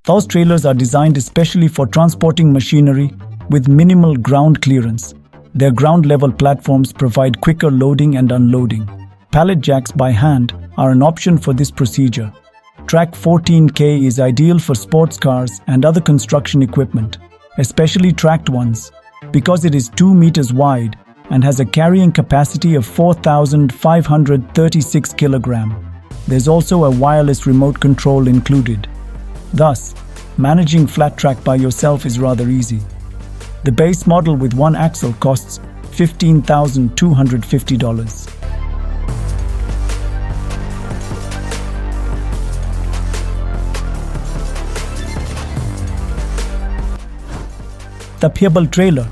Those trailers are designed especially for transporting machinery with minimal ground clearance. Their ground-level platforms provide quicker loading and unloading. Pallet jacks by hand are an option for this procedure. Track 14K is ideal for sports cars and other construction equipment, especially tracked ones, because it is 2 meters wide and has a carrying capacity of 4,536 kilograms. There's also a wireless remote control included. Thus, managing flat track by yourself is rather easy. The base model with one axle costs $15,250. The Pebble trailer,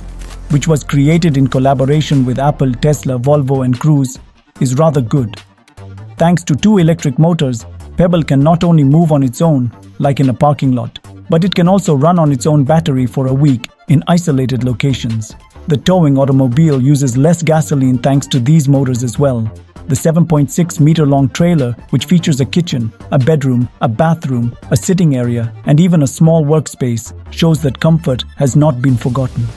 which was created in collaboration with Apple, Tesla, Volvo and Cruise, is rather good. Thanks to 2 electric motors, Pebble can not only move on its own, like in a parking lot, but it can also run on its own battery for a week in isolated locations. The towing automobile uses less gasoline thanks to these motors as well. The 7.6-meter-long trailer, which features a kitchen, a bedroom, a bathroom, a sitting area, and even a small workspace, shows that comfort has not been forgotten.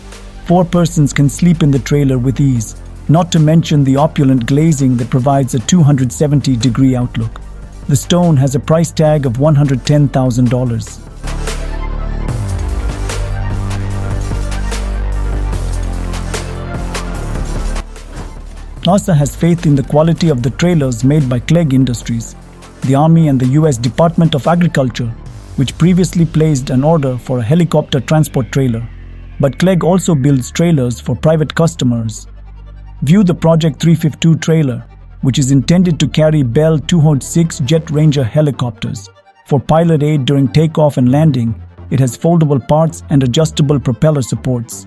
4 persons can sleep in the trailer with ease, not to mention the opulent glazing that provides a 270-degree outlook. The stone has a price tag of $110,000. NASA has faith in the quality of the trailers made by Clegg Industries, the Army and the US Department of Agriculture, which previously placed an order for a helicopter transport trailer. But Clegg also builds trailers for private customers. View the Project 352 trailer, which is intended to carry Bell 206 Jet Ranger helicopters. For pilot aid during takeoff and landing, it has foldable parts and adjustable propeller supports.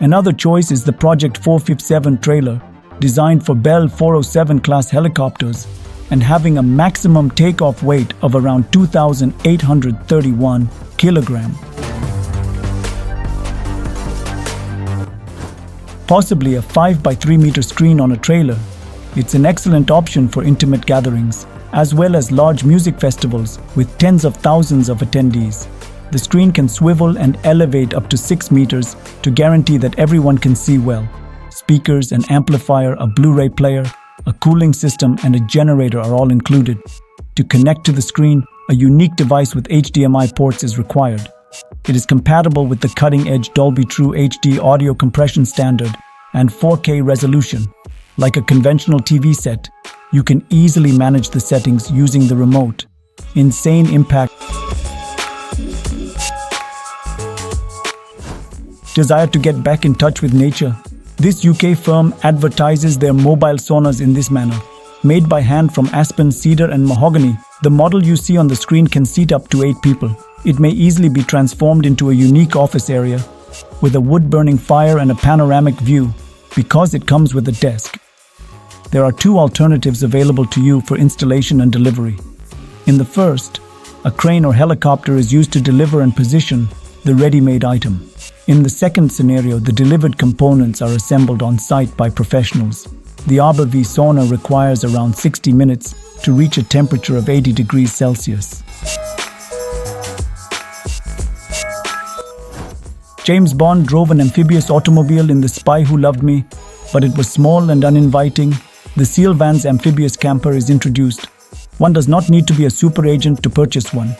Another choice is the Project 457 trailer, designed for Bell 407 class helicopters and having a maximum takeoff weight of around 2,831 kilograms. Possibly a 5 by 3 meter screen on a trailer, it's an excellent option for intimate gatherings, as well as large music festivals with tens of thousands of attendees. The screen can swivel and elevate up to 6 meters to guarantee that everyone can see well. Speakers, an amplifier, a Blu-ray player, a cooling system, and a generator are all included. To connect to the screen, a unique device with HDMI ports is required. It is compatible with the cutting-edge Dolby True HD audio compression standard and 4K resolution. Like a conventional TV set, you can easily manage the settings using the remote. Insane impact. Desire to get back in touch with nature? This UK firm advertises their mobile saunas in this manner. Made by hand from aspen, cedar and mahogany, the model you see on the screen can seat up to 8 people. It may easily be transformed into a unique office area with a wood-burning fire and a panoramic view because it comes with a desk. There are 2 alternatives available to you for installation and delivery. In the first, a crane or helicopter is used to deliver and position the ready-made item. In the second scenario, the delivered components are assembled on site by professionals. The Arbor V sauna requires around 60 minutes to reach a temperature of 80 degrees Celsius. James Bond drove an amphibious automobile in The Spy Who Loved Me, but it was small and uninviting. The Seal Van's amphibious camper is introduced. One does not need to be a super agent to purchase one.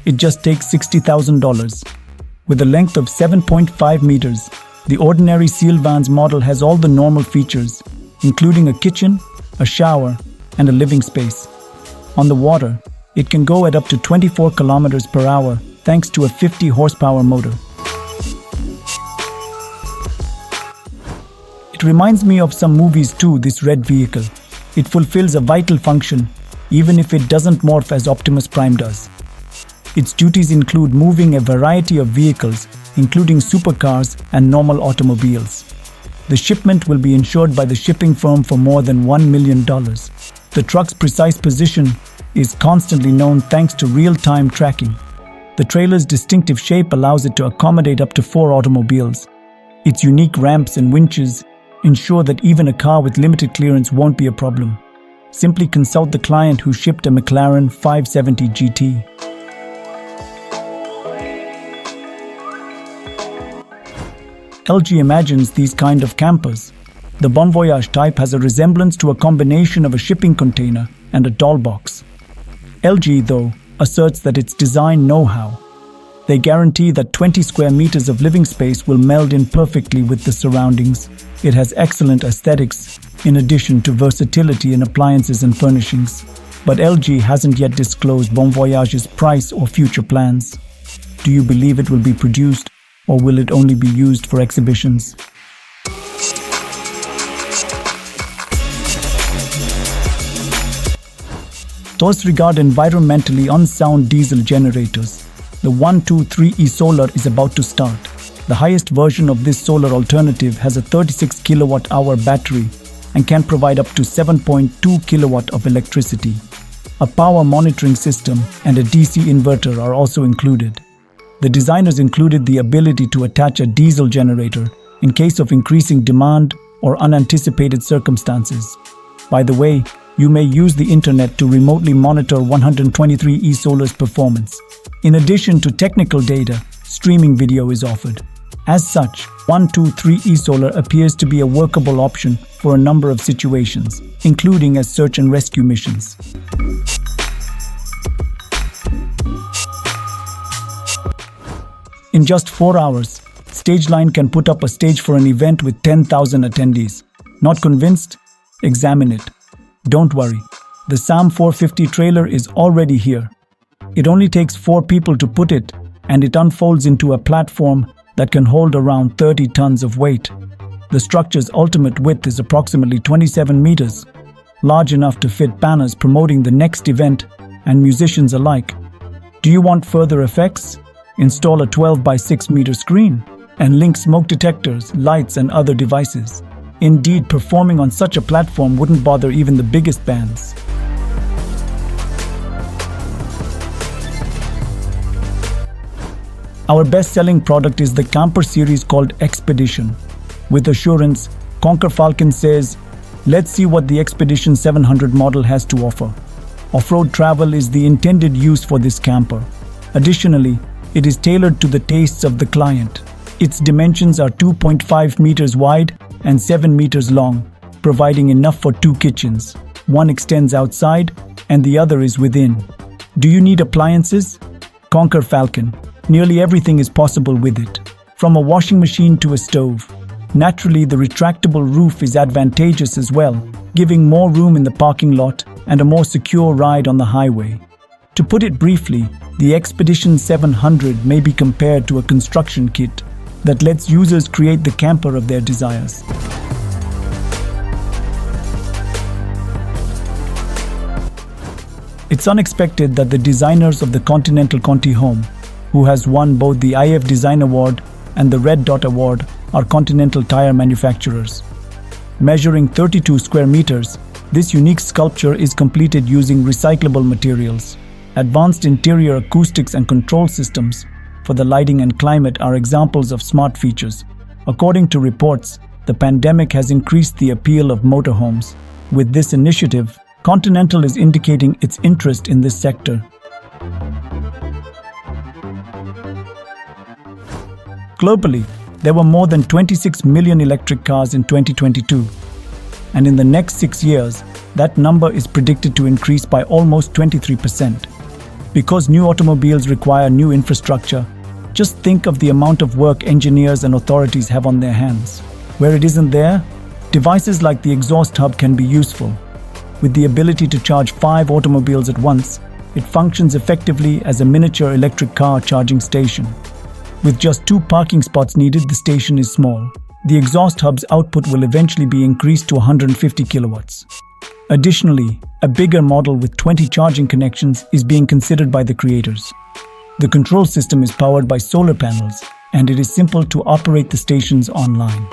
It just takes $60,000. With a length of 7.5 meters, the ordinary Seal Van's model has all the normal features, including a kitchen, a shower, and a living space. On the water, it can go at up to 24 kilometers per hour thanks to a 50 horsepower motor. It reminds me of some movies too, this red vehicle. It fulfills a vital function, even if it doesn't morph as Optimus Prime does. Its duties include moving a variety of vehicles, including supercars and normal automobiles. The shipment will be insured by the shipping firm for more than $1 million. The truck's precise position is constantly known thanks to real-time tracking. The trailer's distinctive shape allows it to accommodate up to 4 automobiles. Its unique ramps and winches ensure that even a car with limited clearance won't be a problem. Simply consult the client who shipped a McLaren 570 GT. LG imagines these kind of campers. The Bon Voyage type has a resemblance to a combination of a shipping container and a doll box. LG, though, asserts that its design know-how. They guarantee that 20 square meters of living space will meld in perfectly with the surroundings. It has excellent aesthetics, in addition to versatility in appliances and furnishings. But LG hasn't yet disclosed Bon Voyage's price or future plans. Do you believe it will be produced, or will it only be used for exhibitions? Those regard environmentally unsound diesel generators. The 123E Solar is about to start. The highest version of this solar alternative has a 36 kilowatt-hour battery and can provide up to 7.2 kilowatt of electricity. A power monitoring system and a DC inverter are also included. The designers included the ability to attach a diesel generator in case of increasing demand or unanticipated circumstances. By the way, you may use the internet to remotely monitor 123E Solar's performance. In addition to technical data, streaming video is offered. As such, 123E Solar appears to be a workable option for a number of situations, including as search and rescue missions. In just 4 hours, Stageline can put up a stage for an event with 10,000 attendees. Not convinced? Examine it. Don't worry, the SAM 450 trailer is already here. It only takes 4 people to put it, and it unfolds into a platform that can hold around 30 tons of weight. The structure's ultimate width is approximately 27 meters, large enough to fit banners promoting the next event and musicians alike. Do you want further effects? Install a 12 by 6 meter screen and link smoke detectors, lights, and other devices. Indeed, performing on such a platform wouldn't bother even the biggest bands. Our best-selling product is the camper series called Expedition. With assurance, Conquer Falcon says, "Let's see what the Expedition 700 model has to offer." Off-road travel is the intended use for this camper. Additionally, it is tailored to the tastes of the client. Its dimensions are 2.5 meters wide and 7 meters long, providing enough for 2 kitchens. One extends outside and the other is within. Do you need appliances? Conquer Falcon. Nearly everything is possible with it, from a washing machine to a stove. Naturally, the retractable roof is advantageous as well, giving more room in the parking lot and a more secure ride on the highway. To put it briefly, the Expedition 700 may be compared to a construction kit that lets users create the camper of their desires. It's unexpected that the designers of the Continental Conti Home, who has won both the IF Design Award and the Red Dot Award, are Continental tire manufacturers. Measuring 32 square meters, this unique sculpture is completed using recyclable materials. Advanced interior acoustics and control systems for the lighting and climate are examples of smart features. According to reports, the pandemic has increased the appeal of motorhomes. With this initiative, Continental is indicating its interest in this sector. Globally, there were more than 26 million electric cars in 2022, and in the next 6 years, that number is predicted to increase by almost 23%. Because new automobiles require new infrastructure, just think of the amount of work engineers and authorities have on their hands. Where it isn't there, devices like the exhaust hub can be useful. With the ability to charge 5 automobiles at once, it functions effectively as a miniature electric car charging station. With just 2 parking spots needed, the station is small. The exhaust hub's output will eventually be increased to 150 kilowatts. Additionally, a bigger model with 20 charging connections is being considered by the creators. The control system is powered by solar panels, and it is simple to operate the stations online.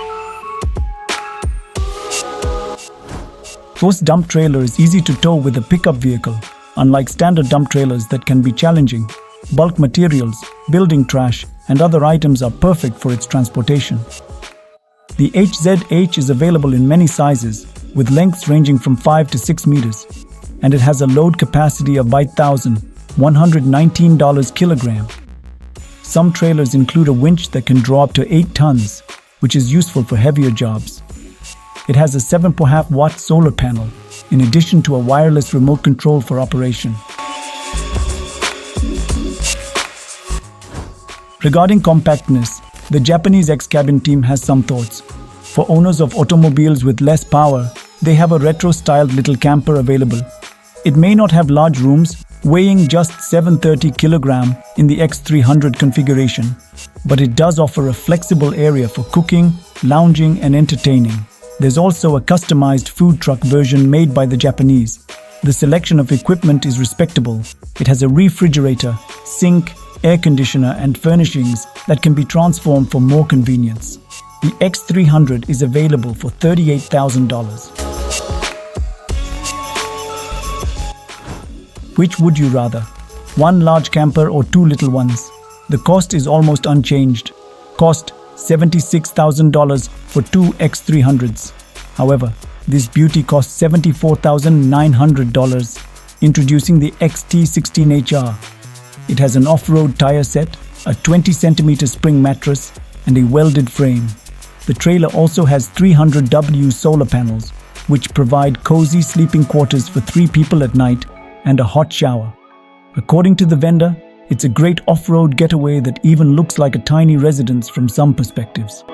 This dump trailer is easy to tow with a pickup vehicle, unlike standard dump trailers that can be challenging. Bulk materials, building trash, and other items are perfect for its transportation. The HZH is available in many sizes, with lengths ranging from 5 to 6 meters, and it has a load capacity of 1,119 kilogram. Some trailers include a winch that can draw up to 8 tons, which is useful for heavier jobs. It has a 7.5-watt solar panel, in addition to a wireless remote control for operation. Regarding compactness, the Japanese X-Cabin team has some thoughts. For owners of automobiles with less power, they have a retro-styled little camper available. It may not have large rooms, weighing just 730 kg in the X300 configuration, but it does offer a flexible area for cooking, lounging, and entertaining. There's also a customized food truck version made by the Japanese. The selection of equipment is respectable. It has a refrigerator, sink, air conditioner, and furnishings that can be transformed for more convenience. The X300 is available for $38,000. Which would you rather? One large camper or two little ones? The cost is almost unchanged. Cost $76,000 for two X300s. However, this beauty costs $74,900, introducing the XT16HR. It has an off-road tire set, a 20cm spring mattress, and a welded frame. The trailer also has 300W solar panels, which provide cozy sleeping quarters for 3 people at night and a hot shower. According to the vendor, it's a great off-road getaway that even looks like a tiny residence from some perspectives.